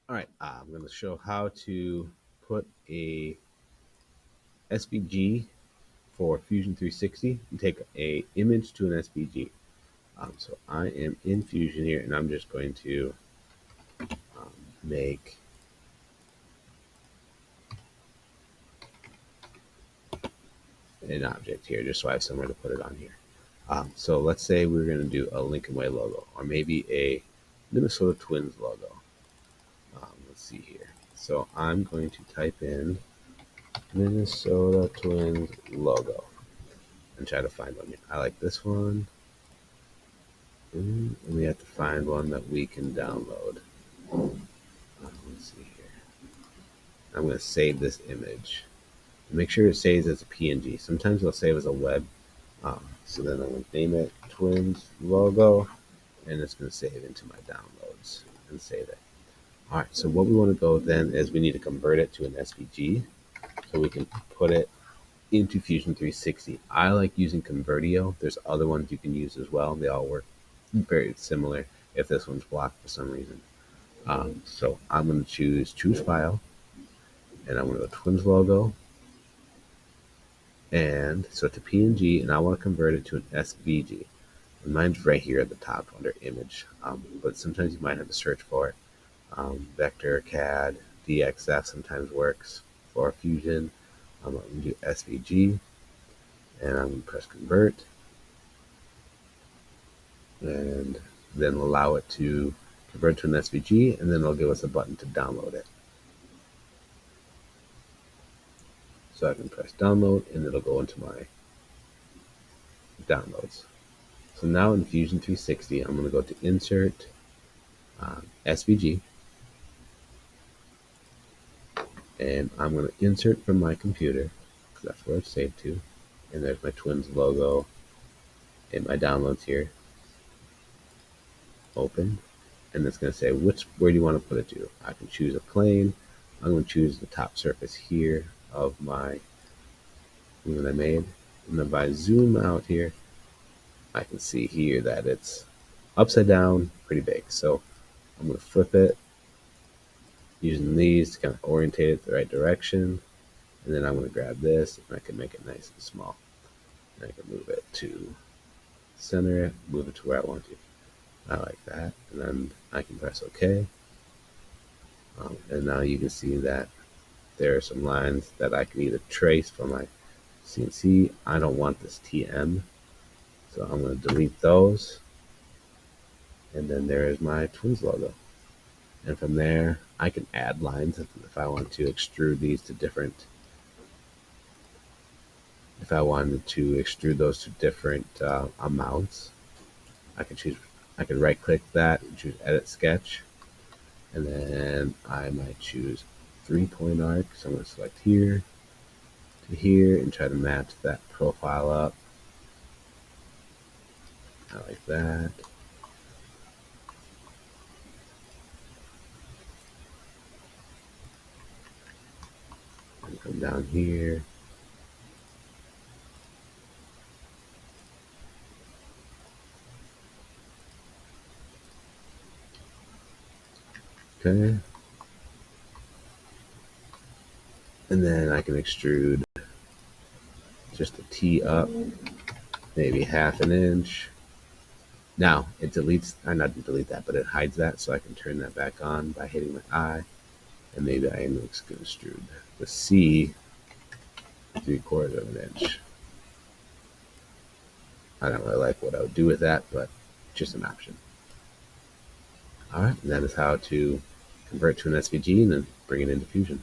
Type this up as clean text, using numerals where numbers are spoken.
All right, I'm going to show how to put a SVG for Fusion 360 and take a image to an SVG. So I am in Fusion here, and I'm just going to make an object here, just so I have somewhere to put it on here. So let's say we're going to do a Lincoln Way logo, or maybe a Minnesota Twins logo. Let's see here. So I'm going to type in Minnesota Twins logo and try to find one. I like this one. And we have to find one that we can download. Let's see here. I'm going to save this image. Make sure it saves as a PNG. Sometimes it'll save as a web. So then I'm going to name it Twins logo, and it's going to save into my downloads and save it. All right, so what we want to go then is we need to convert it to an SVG so we can put it into Fusion 360. I like using Convertio. There's other ones you can use as well. They all work very similar if this one's blocked for some reason. So I'm going to choose file, and I'm going to go Twins logo. And so it's a PNG, and I want to convert it to an SVG. And mine's right here at the top under image, but sometimes you might have to search for it. Vector, CAD, DXF sometimes works for Fusion. I'm going to do SVG, and I'm going to press convert, and then allow it to convert to an SVG, and then it'll give us a button to download it. So I can press download, and it'll go into my downloads. So now in Fusion 360, I'm going to go to Insert, SVG, and I'm going to insert from my computer, because that's where it's saved to. And there's my Twins logo in my downloads here. Open, and it's going to say where do you want to put it to. I can choose a plane. I'm going to choose the top surface here of my thing that I made. And then if I zoom out here, I can see here that it's upside down, pretty big. So I'm going to flip it using these to kind of orientate it the right direction. And then I'm going to grab this, and I can make it nice and small. And I can move it to center it, move it to where I want to. I like that. And then I can press OK. And now you can see that there are some lines that I can either trace from my CNC. I don't want this TM, so I'm going to delete those. And then there is my Twins logo. And from there, I can add lines if I want to extrude these to different. If I wanted to extrude those to different amounts, I can right click that and choose Edit Sketch. And then I might choose 3-point arc. So I'm going to select here to here and try to match that profile up. I like that. And come down here. Okay. And then I can extrude just a T up, maybe half an inch. Now it deletes, I not delete that, but it hides that, so I can turn that back on by hitting my I, and maybe I am going to extrude the C 3/4 of an inch. I don't really like what I would do with that, but just an option. All right, and that is how to convert to an SVG and then bring it into Fusion.